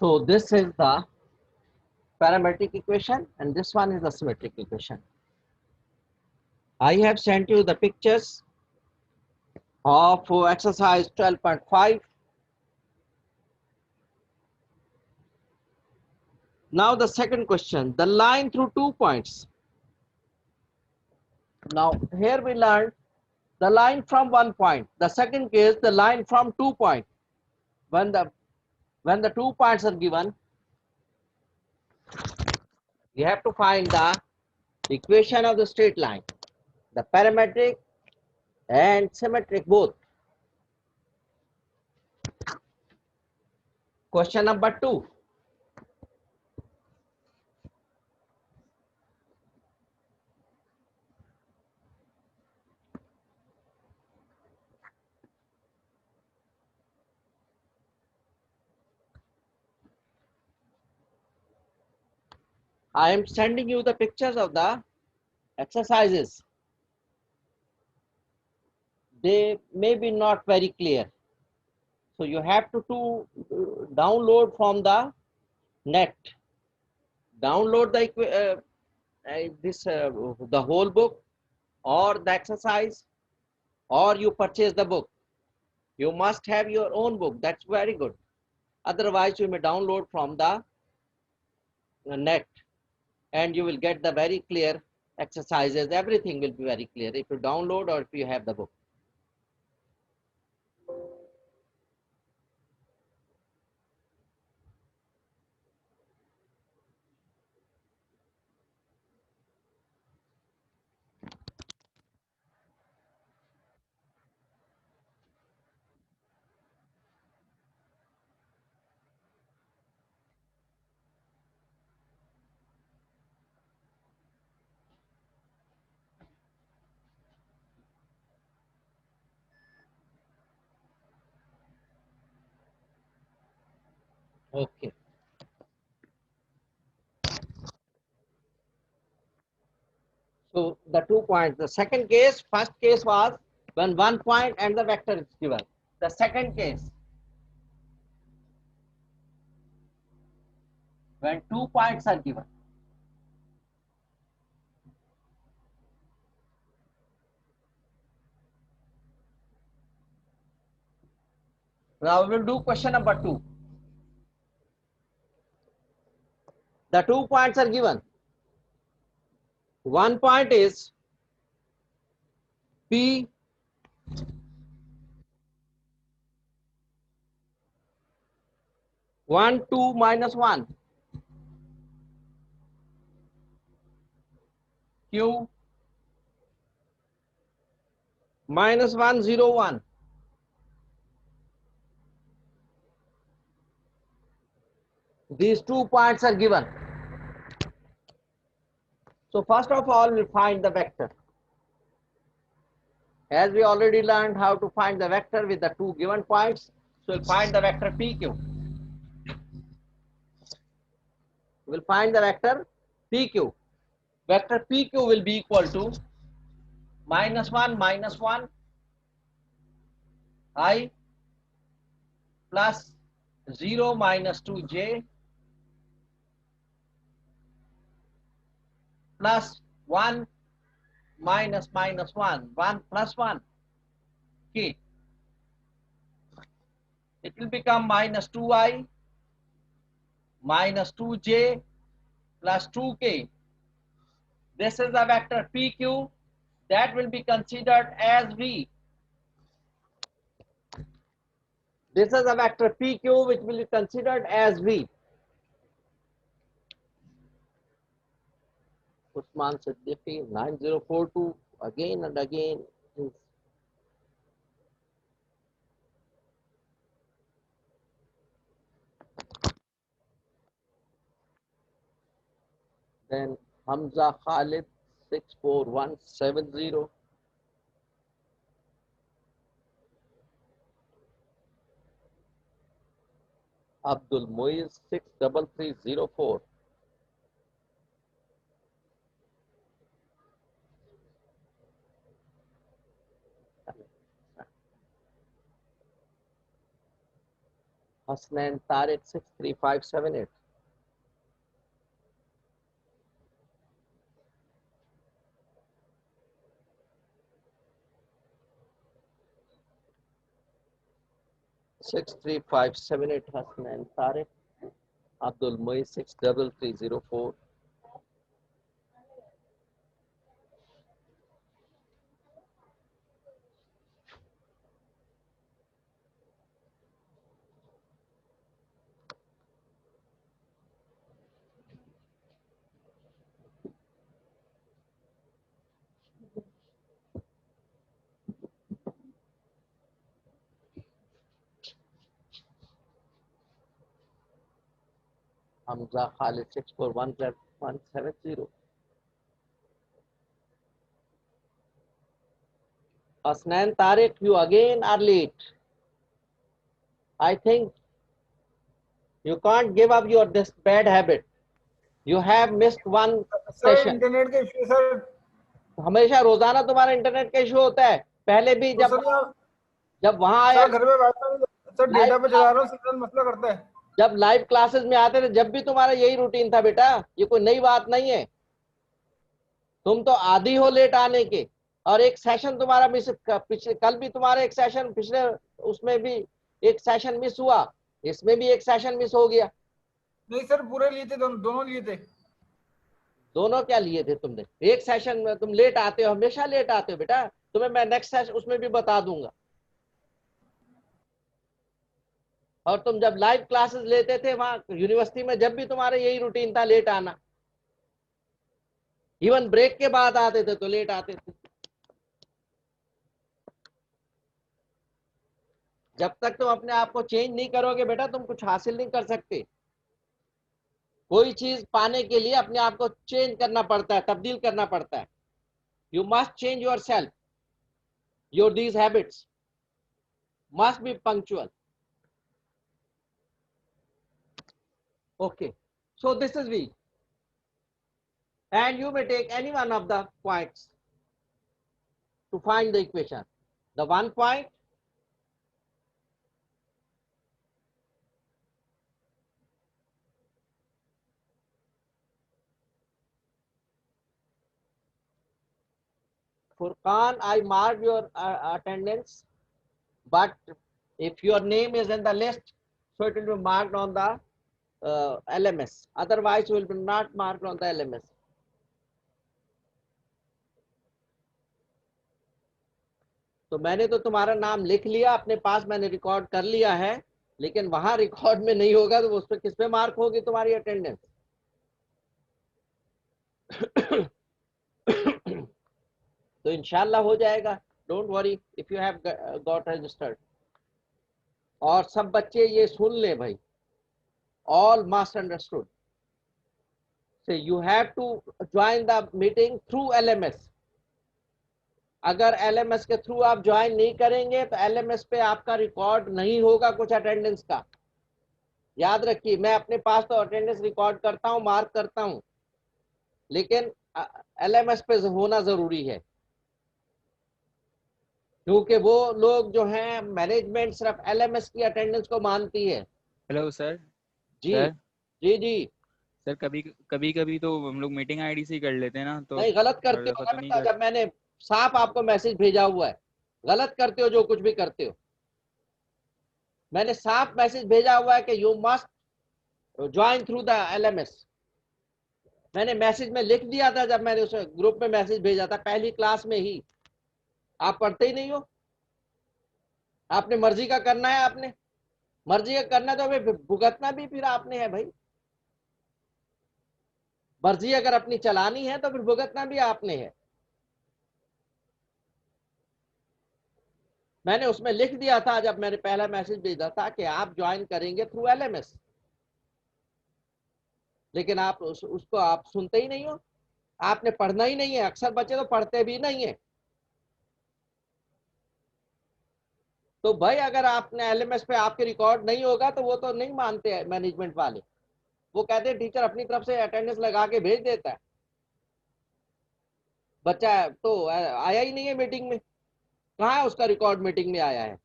So this is the parametric equation and this one is the symmetric equation. I have sent you the pictures of exercise 12.5. Now the second question, the line through 2 points. Now here we learned the line from 1 point. The second case, the line from 2 points. When the 2 points are given, we have to find the equation of the straight line, the parametric and symmetric both. Question number 2. I am sending you the pictures of the exercises. They may be not very clear. So you have to download from the net. Download the whole book or the exercise, or you purchase the book. You must have your own book. That's very good. Otherwise, you may download from the net and you will get the very clear exercises. Everything will be very clear if you download or if you have the book. Okay. So the 2 points. The second case, first case was when 1 point and the vector is given. The second case, when 2 points are given. Now we will do question number 2. The 2 points are given. 1 point is P, one, 2, minus 1, Q, minus 1, 0, 1. These 2 points are given. So first of all, we find the vector. As we already learned how to find the vector with the 2 given points, so we'll find the vector PQ. We'll find the vector PQ. Vector PQ will be equal to minus 1, I, plus 0, minus 2J, plus 1, minus 1, 1 plus 1, K. It will become minus 2I, minus 2J, plus 2K. This is the vector PQ that will be considered as V. This is a vector PQ which will be considered as V. Usman Siddiqui 9042 again and again is then Hamza Khalid 64170, Abdul Muiz 63304, Hasnain Tariq 63578. Six three five seven eight Hasnain Tariq. Abdul Muiz 63304. Hamza Khalid 6417170. Hasnain Tariq, you again are late. I think you can't give up your this bad habit. You have missed one sir session. Internet के issue sir, हमेशा रोजाना तुम्हारा internet का issue होता है। पहले भी तो सर यार जब वहां आया, सर घर में वाईफाई सर लाइव डेटा पे चला रहा हूँ, सिग्नल मसला करता है। जब लाइव क्लासेस में आते थे, जब भी तुम्हारा यही रूटीन था बेटा, ये कोई नई बात नहीं है। तुम तो आदी हो लेट आने के। और एक सेशन तुम्हारा मिस, पिछले कल भी तुम्हारा एक सेशन, पिछले उसमें भी एक सेशन मिस हुआ, इसमें भी एक सेशन मिस हो गया। नहीं सर पूरे लिए थे, दोनों लिए थे। दोनों क्या लिए थे तुमने? एक सेशन में तुम लेट आते हो, हमेशा लेट आते हो बेटा। तुम्हें मैं नेक्स्ट सेशन उसमें भी बता दूंगा। और तुम जब लाइव क्लासेस लेते थे वहां यूनिवर्सिटी में, जब भी तुम्हारा यही रूटीन था लेट आना। इवन ब्रेक के बाद आते थे तो लेट आते थे। जब तक तुम अपने आप को चेंज नहीं करोगे बेटा, तुम कुछ हासिल नहीं कर सकते। कोई चीज पाने के लिए अपने आप को चेंज करना पड़ता है, तब्दील करना पड़ता है। You must change your self. Your these habits must be punctual. Okay, so this is V, and you may take any one of the points to find the equation. The 1 point, Furqan, I marked your attendance, but if your name is in the list, so it will be marked on the LMS. Otherwise, will be not marked on the LMS. तो मैंने तो तुम्हारा नाम लिख लिया अपने पास, मैंने record कर लिया है, लेकिन वहां रिकॉर्ड में नहीं होगा तो उस पर किस पे मार्क होगी तुम्हारी अटेंडेंस? तो इंशाल्लाह हो जाएगा। Don't worry if you have got registered. और सब बच्चे ये सुन ले भाई, all must understood. So you have to join the meeting through LMS. अगर LMS के थ्रू आप ज्वाइन नहीं करेंगे तो LMS पे आपका रिकॉर्ड नहीं होगा कुछ अटेंडेंस का। याद रखिए, मैं अपने पास तो अटेंडेंस रिकॉर्ड करता हूँ, मार्क करता हूँ, लेकिन LMS पे होना जरूरी है, क्योंकि वो लोग जो हैं मैनेजमेंट सिर्फ LMS की अटेंडेंस को मानती है। Hello sir. जी सर जी जी। सर कभी कभी कभी तो हम लोग मीटिंग आईडी से ही कर लेते हैं ना, तो नहीं, गलत हर करते हो दफा ना तो नहीं बेटा, कर। जब मैंने साफ आपको मैसेज भेजा हुआ है। गलत करते हो जो कुछ भी करते हो। मैंने साफ मैसेज भेजा हुआ है कि you must join through the LMS। मैंने मैसेज में लिख दिया था जब मैंने उस ग्रुप में मैसेज भेजा था पहली क्लास में ही। आप पढ़ते ही नहीं हो। आपने मर्जी का करना है, आपने मर्जी का करना है तो फिर भुगतना भी फिर आपने है भाई। मर्जी अगर अपनी चलानी है तो फिर भुगतना भी आपने है। मैंने उसमें लिख दिया था जब मैंने पहला मैसेज भेजा था कि आप ज्वाइन करेंगे थ्रू LMS, लेकिन आप उसको आप सुनते ही नहीं हो। आपने पढ़ना ही नहीं है। अक्सर बच्चे तो पढ़ते भी नहीं है। तो भाई अगर आपने LMS पे आपके रिकॉर्ड नहीं होगा तो वो तो नहीं मानते हैं मैनेजमेंट वाले। वो कहते हैं टीचर अपनी तरफ से अटेंडेंस लगा के भेज देता है, बच्चा तो आया ही नहीं है मीटिंग में। कहाँ है उसका रिकॉर्ड मीटिंग में आया है?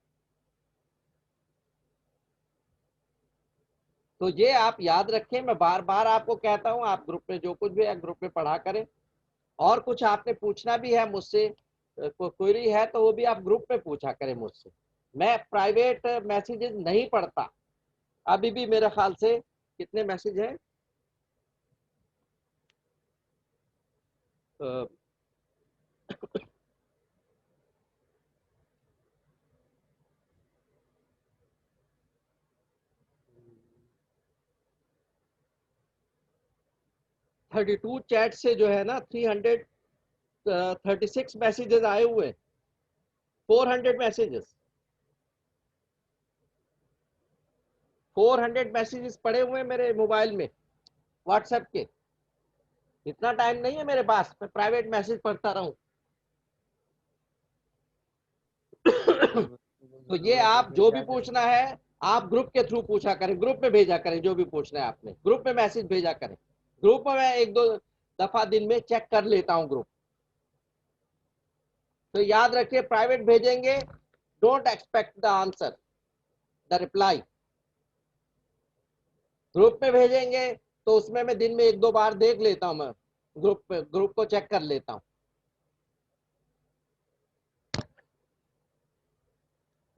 तो ये आप याद रखें, मैं बार बार आपको कहता हूं, आप ग्रुप में जो कुछ भी है ग्रुप में पढ़ा करें। और कुछ आपने पूछना भी है मुझसे, क्वेरी है तो वो भी आप ग्रुप में पूछा करें मुझसे। मैं प्राइवेट मैसेजेस नहीं पढ़ता। अभी भी मेरे ख्याल से कितने मैसेज हैं, 32 चैट से जो है ना 336 मैसेजेस आए हुए, 400 मैसेजेस, 400 मैसेजेस पड़े हुए हैं मेरे मोबाइल में व्हाट्सएप के। इतना टाइम नहीं है मेरे पास मैं प्राइवेट मैसेज पढ़ता रहूं। तो ये आप जो भी पूछना है आप ग्रुप के थ्रू पूछा करें, ग्रुप में भेजा करें, जो भी पूछना है आपने ग्रुप में मैसेज भेजा करें। ग्रुप में मैं एक दो दफा दिन में चेक कर लेता हूं ग्रुप। तो याद रखिए, प्राइवेट भेजेंगे, don't expect the answer, the reply. Group में भेजेंगे तो उसमें मैं दिन में एक दो बार देख लेता हूं, मैं ग्रुप को चेक कर लेता हूं।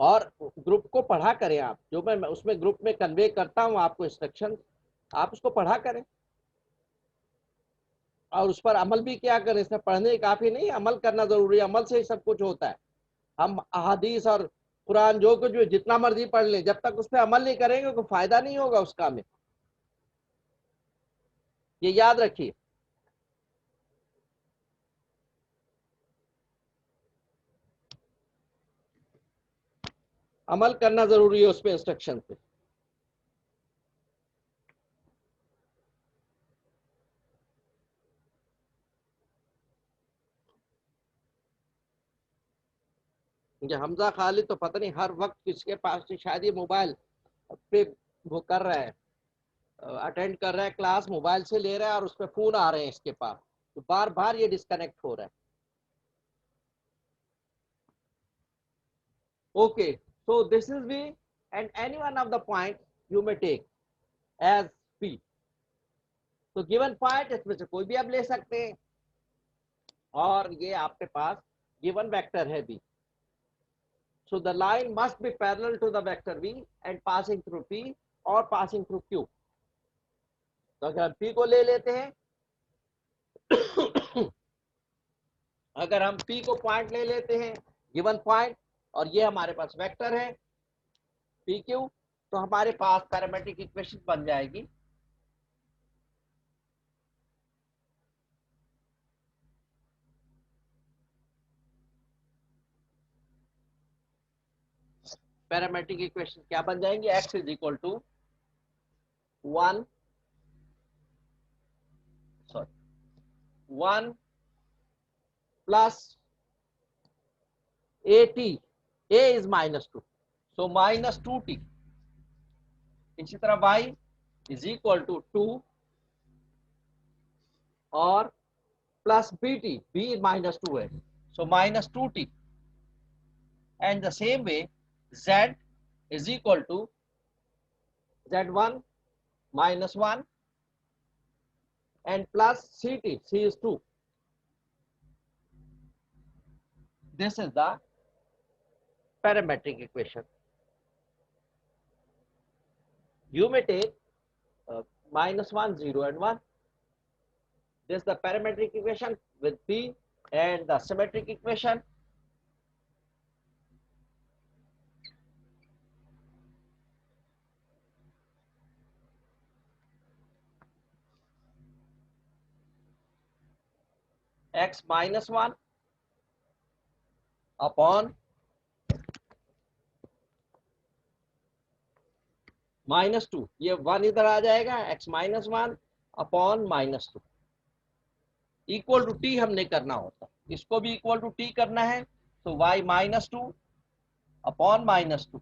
और ग्रुप को पढ़ा करें आप, जो मैं उसमें ग्रुप में कन्वे करता हूं आपको इंस्ट्रक्शन, आप उसको पढ़ा करें और उस पर अमल भी क्या करें। इसमें पढ़ने काफी नहीं, अमल करना जरूरी है, अमल से ही सब कुछ होता है। हम अहादीस और कुरान जो कुछ जितना मर्जी पढ़ लें, जब तक उस पर अमल नहीं करेंगे कोई फायदा नहीं होगा उसका में। ये याद रखिए। अमल करना जरूरी है उस पर, इंस्ट्रक्शन पे। ये हमजा खालिद तो पता नहीं हर वक्त किसके पास से शायद ये मोबाइल पे वो कर रहा है, अटेंड कर रहा है क्लास, मोबाइल से ले रहा है और उस पर फोन आ रहे हैं इसके पास, तो बार बार ये डिस्कनेक्ट हो रहा है। Okay, so this is V and any one of the point you may take as P. तो गिवन पॉइंट इसमें से कोई भी आप ले सकते हैं, और ये आपके पास गिवन वेक्टर है B. So the line must be parallel to the vector v and passing through P or passing through Q. तो अगर हम P को ले लेते हैं, अगर हम P को पॉइंट ले लेते हैं गिवन पॉइंट, और ये हमारे पास वेक्टर है PQ, तो हमारे पास पैरामेट्रिक इक्वेशन बन जाएगी पैरामेट्रिक इक्वेशन क्या बन जाएंगे, x is equal to 1 plus AT, A is -2, so -2t। इसी तरह y इज इक्वल टू 2 और प्लस BT, B -2 है, so -2t। And the same way z is equal to z1 -1 and plus CT, C is 2. This is the parametric equation. You may take -1, 0 and 1. This is the parametric equation with P, and the symmetric equation. X -1 upon -2, ये 1 इधर आ जाएगा, x -1 upon -2 equal to t हमने करना होता, इसको भी equal to t करना है, तो y -2 upon -2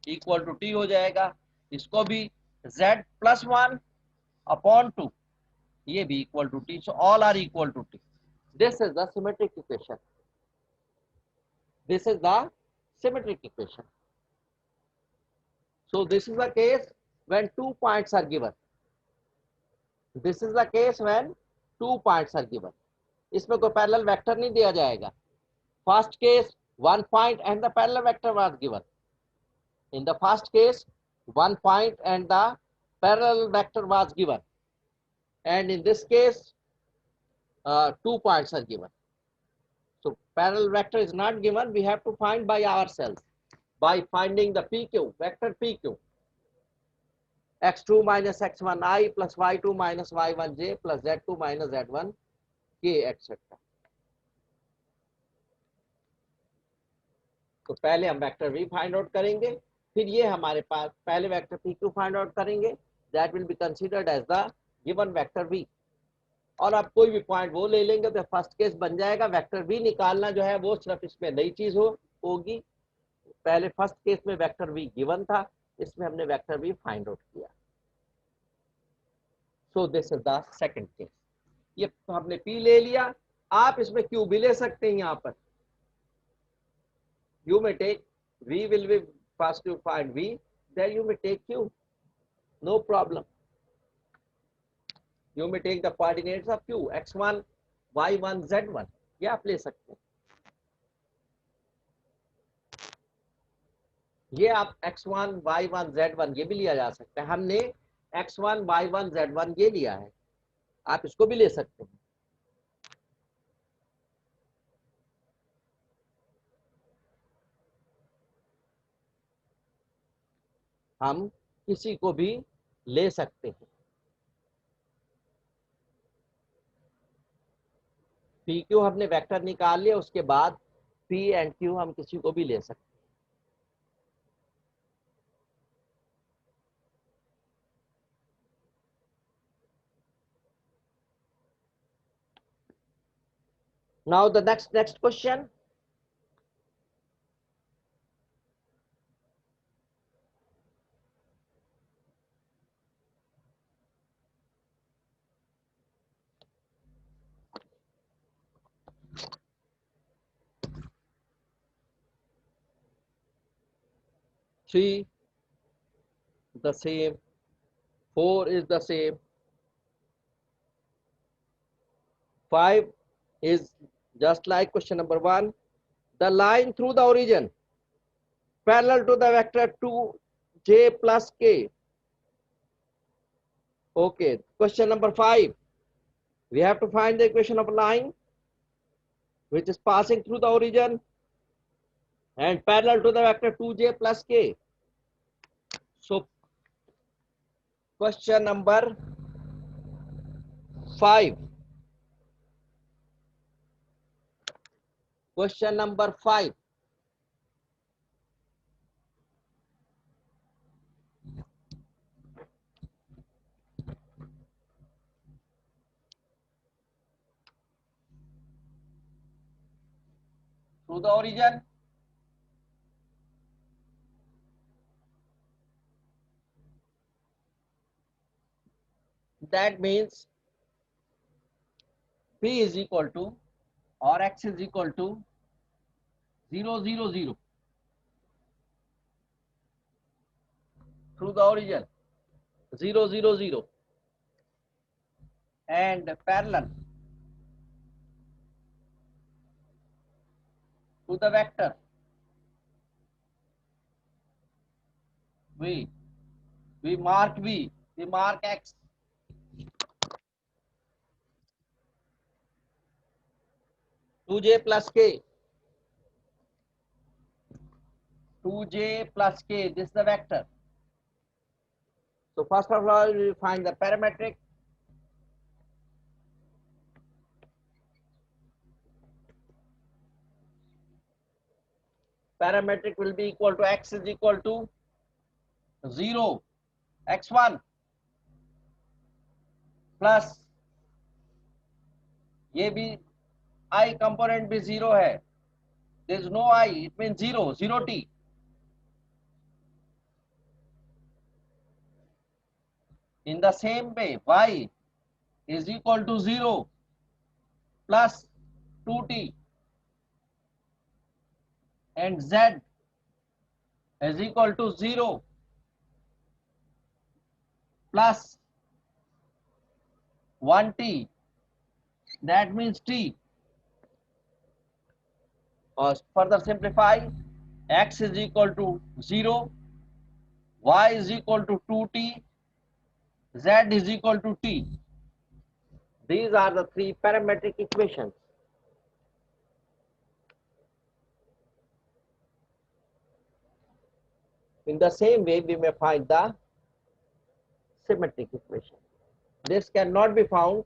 equal to t हो जाएगा। इसको भी z +1 अपॉन 2, ये भी equal to t, so all are equal to t। This is the symmetric equation, this is the symmetric equation. So this is the case when 2 points are given. This is the case when 2 points are given. इसमें कोई parallel vector नहीं दिया जाएगा. First case 1 point and the parallel vector was given. In the first case 1 point and the parallel vector was given, and in this case 2 points are given. So parallel vector is not given. We have to find by ourselves by finding the PQ, vector PQ. x2 minus x1i plus y2 minus y1j plus z2 minus z1k etc. तो पहले हम vector v find out करेंगे, फिर ये हमारे पास पहले vector pq find out करेंगे, that will be considered as the given vector v. और आप कोई भी पॉइंट वो ले लेंगे तो फर्स्ट केस बन जाएगा. वेक्टर v निकालना जो है वो सिर्फ इसमें नई चीज होगी. पहले फर्स्ट केस में वेक्टर v गिवन था, इसमें हमने वेक्टर v फाइंड आउट किया. सो this is the second case. ये तो हमने p ले लिया. आप इसमें q भी ले सकते हैं. यहाँ पर you may take v will be first you find v, then you may take q, no problem. You may take the coordinates of q, x1 y1 z1, ये आप ले सकते हैं. ये आप x1 y1 z1 ये भी लिया जा सकता है. हमने x1 y1 z1 ये लिया है, आप इसको भी ले सकते हैं. हम किसी को भी ले सकते हैं. पी क्यू हमने वेक्टर निकाल लिया, उसके बाद पी एंड क्यू हम किसी को भी ले सकते हैं. Now the next question. Three the same, 4 is the same, 5 is just like question number 1. The line through the origin parallel to the vector 2j plus k. Okay, question number 5. We have to find the equation of a line which is passing through the origin and parallel to the vector 2j plus k. So question number 5. Question number 5. Through the origin that means p is equal to or x is equal to 0 0 0 through the origin 0 0 0 and parallel to the vector we mark v, we mark x. Two plus k, this is the vector. So first of all we find the parametric. Parametric will be equal to x is equal to 0 x1 plus ये भी I component भी 0 है. There is no I, it means 0 t. In the same way y is equal to 0 plus 2t and z is equal to 0 plus 1t, that means t. Or further simplify, x is equal to 0, y is equal to 2t, z is equal to t. These are the three parametric equations. In the same way, we may find the symmetric equation. This cannot be found.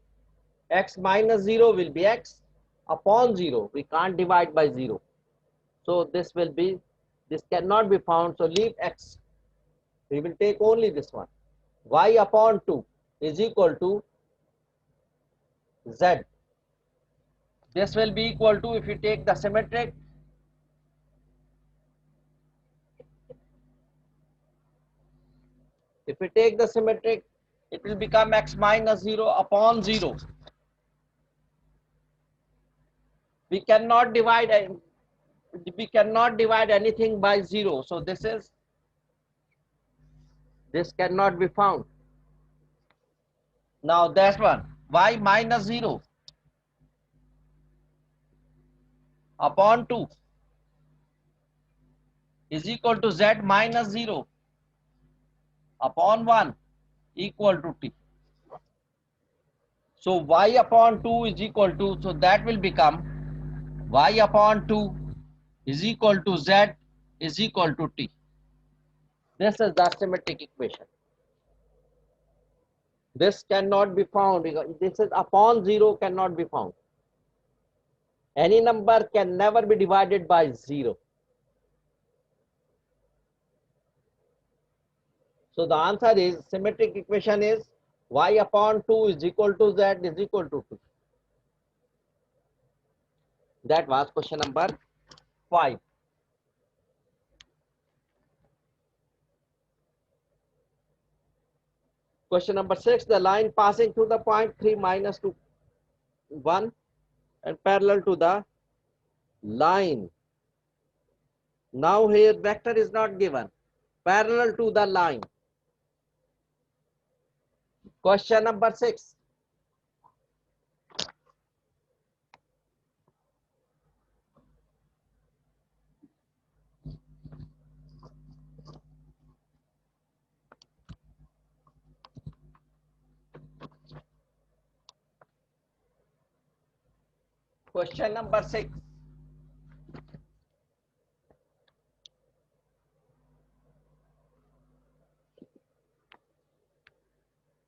X minus 0 will be x upon 0. We can't divide by 0. So this cannot be found. So leave x. We will take only this one. Y upon 2 is equal to z. This will be equal to, if you take the symmetric, it will become x minus 0 upon 0. We cannot divide anything by 0. So this cannot be found. Now that one, y minus 0 upon 2 is equal to z minus 0 upon 1 equal to t. So y upon 2 is equal to, so that will become y upon 2 is equal to z is equal to t. This is the symmetric equation. This cannot be found because this is upon 0 cannot be found. Any number can never be divided by 0. So the answer is, symmetric equation is y upon 2 is equal to z is equal to 2. That was question number 5. Question number 6, the line passing through the point 3 minus 2, 1 and parallel to the line. Now here vector is not given. Parallel to the line. Question number 6. Question number 6.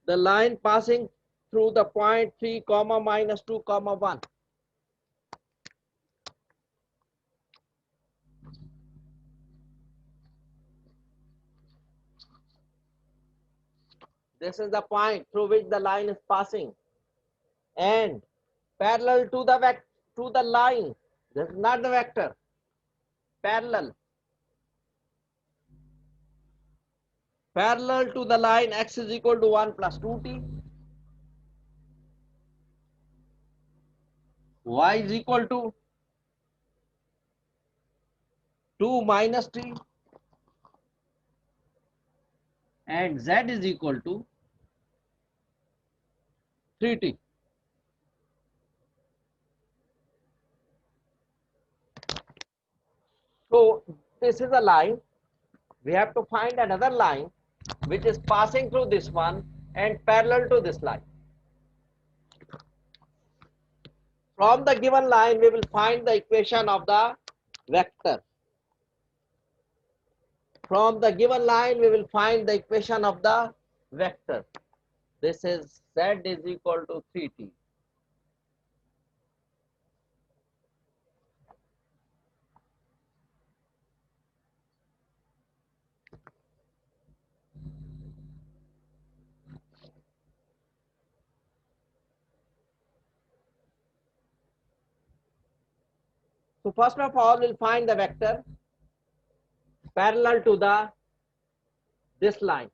The line passing through the point 3 comma minus 2 comma 1. This is the point through which the line is passing, and parallel to the line. This is not the vector. Parallel to the line, x is equal to 1 plus 2t, y is equal to 2 minus t, and z is equal to 3t. So this is a line. We have to find another line which is passing through this one and parallel to this line. From the given line, we will find the equation of the vector. From the given line, we will find the equation of the vector. This is z is equal to 3t. So first of all, we'll find the vector parallel to this line.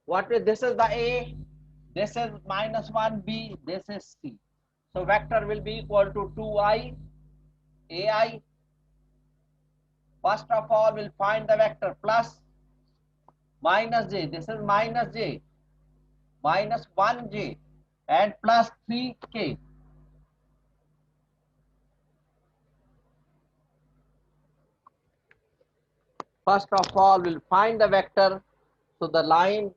This is the A, this is minus 1B, this is C. So vector will be equal to 2i, AI. First of all, we'll find the vector plus minus j. This is minus j. minus 1j and plus 3k. First of all, we'll find the vector. So the line,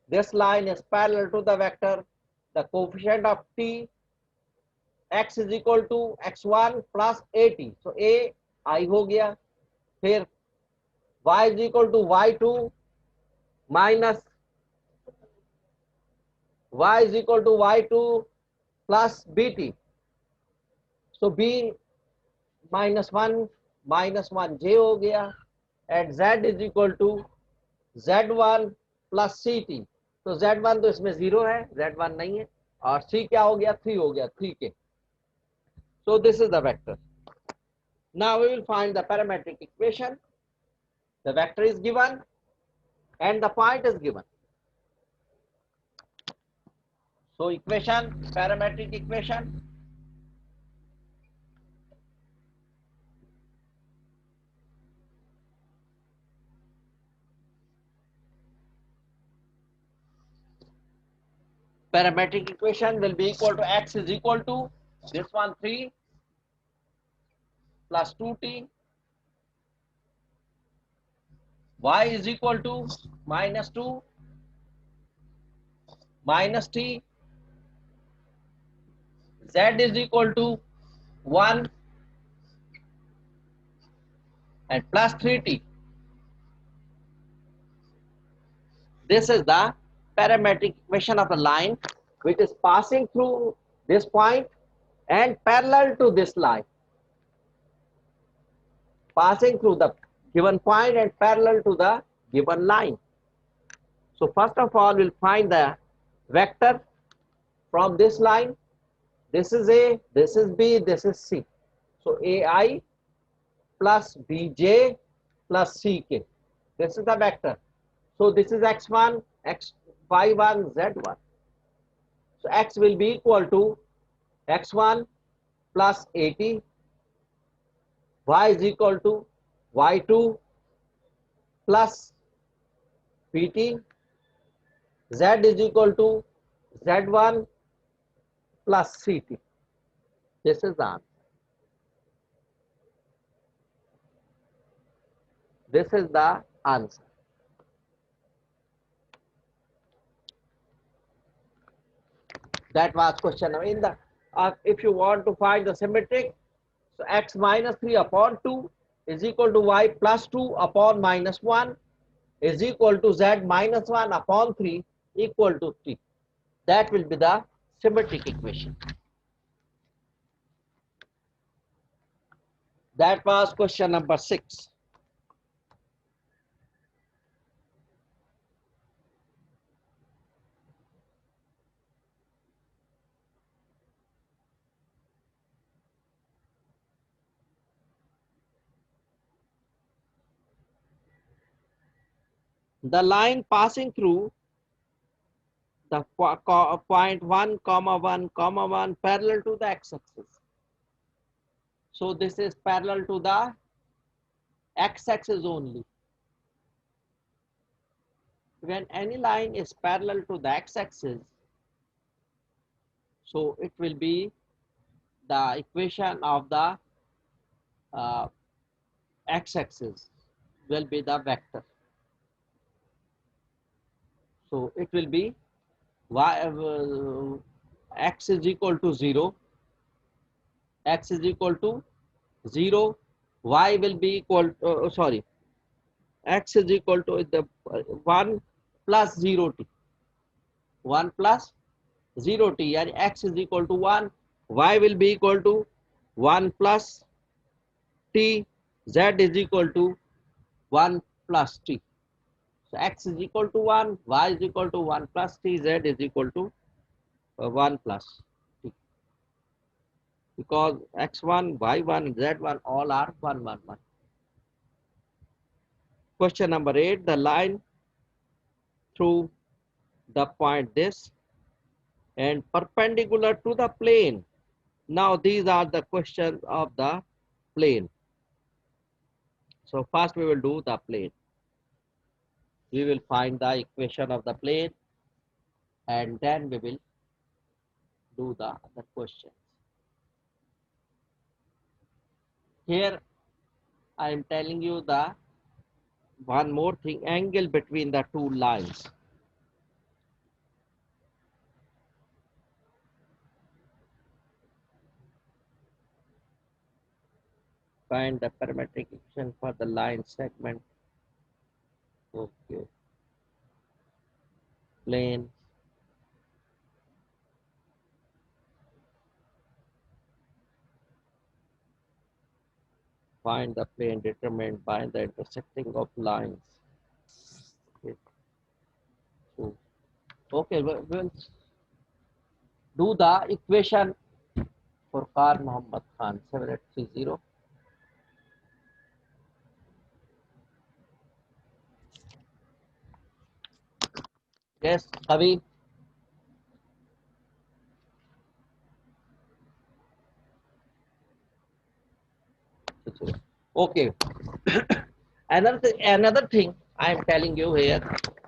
this line is parallel to the vector. The coefficient of t, x is equal to x1 plus at. So a I हो गया. फिर y is equal to y2 minus y is equal to y2 plus bt. So b minus 1 j हो गया. And z is equal to z1 plus ct. तो z1 तो इसमें 0 है, z1 नहीं है. और c क्या हो गया, 3 हो गया, 3k. So this is the vector. Now we will find the parametric equation. The vector is given and the point is given. So equation, parametric equation. Parametric equation will be equal to x is equal to this one 3 plus 2t, y is equal to minus 2 minus t, z is equal to 1 and plus 3t. This is the parametric equation of a line which is passing through this point and parallel to this line. Passing through the given point and parallel to the given line. So first of all, we'll find the vector from this line. This is A, this is B, this is C. So AI plus BJ plus CK. This is the vector. So this is x1, y1, z1. So x will be equal to x1 plus 80, y is equal to y2 plus pt, z is equal to z1 plus ct. This is the answer. This is the answer. That was question number. In the if you want to find the symmetric, so x minus 3 upon 2 is equal to y plus 2 upon minus 1 is equal to z minus 1 upon 3 equal to 3. That will be the symmetric equation. That was question number 6. The line passing through the point 1, 1, 1 parallel to the x-axis. So this is parallel to the x-axis only. When any line is parallel to the x-axis, so it will be the equation of the x-axis will be the vector. So it will be y, x is equal to 0, x is equal to 0, y will be equal to, x is equal to the 1 plus 0t, 1 plus 0t, and x is equal to 1, y will be equal to 1 plus t, z is equal to 1 plus t. So x is equal to 1, y is equal to 1 plus t, z is equal to 1 plus t. Because x1, y1, z1 all are 1, 1, 1. Question number 8, the line through the point this and perpendicular to the plane. Now these are the questions of the plane. So first we will do the plane. We will find the equation of the plane. and then we will do the other questions. Here I am telling you the one more thing, angle between the two lines. Find the parametric equation for the line segment. Okay. Plane. Find the plane determined by the intersecting of lines. Okay. So, okay, we'll do the equation for Car Muhammad Khan 7830. Yes, Kavi. Okay. Another thing I am telling you here,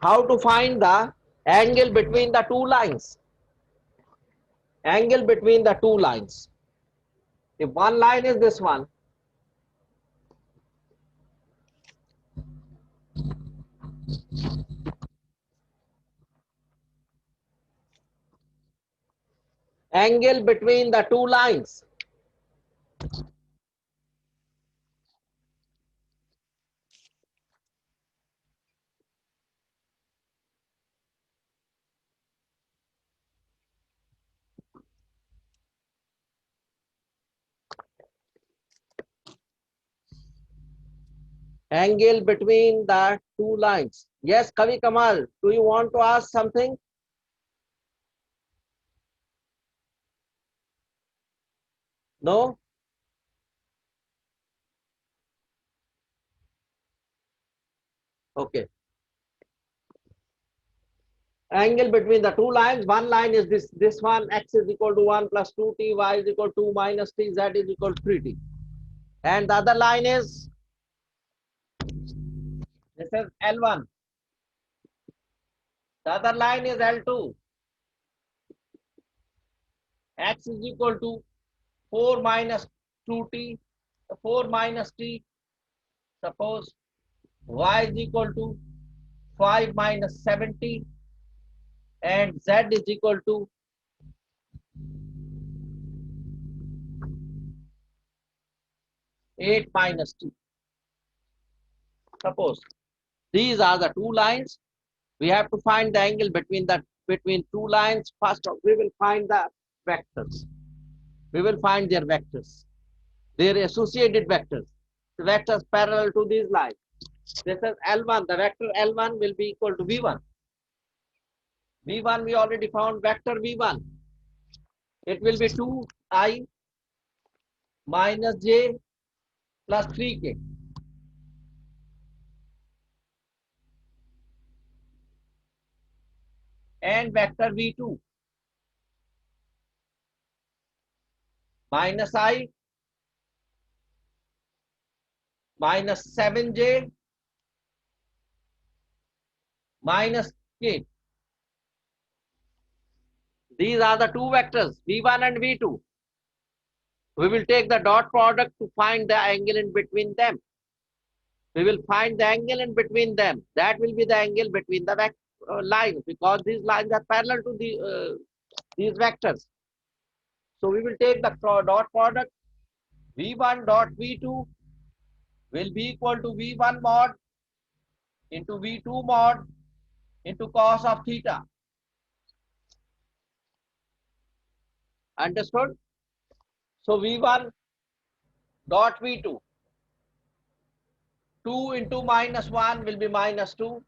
how to find the angle between the two lines. Angle between the two lines. If one line is this one, angle between the two lines. Angle between the two lines. Yes, Kavi Kamal, do you want to ask something? No? Okay. Angle between the two lines, one line is this one, x is equal to 1 plus 2t, y is equal to 2 minus t, z is equal to 3t. And the other line is, this is L1. The other line is L2. X is equal to 4 minus 2t, 4 minus t. Suppose y is equal to 5 minus 7t, and z is equal to 8 minus t. Suppose these are the two lines. We have to find the angle between two lines. First, we will find the vectors. We will find their vectors, their associated vectors. The vectors parallel to these lines. This is L1. The vector L1 will be equal to V1. V1 we already found vector V1. It will be 2i minus j plus 3k. And vector V2 minus I minus 7j minus k. These are the two vectors, V1 and V2. We will take the dot product to find the angle in between them. We will find the angle in between them. That will be the angle between the lines, because these lines are parallel to these vectors. So we will take the dot product. V1 dot V2 will be equal to V1 mod into V2 mod into cos of theta. Understood? So V1 dot V2, 2 into minus 1 will be minus 2.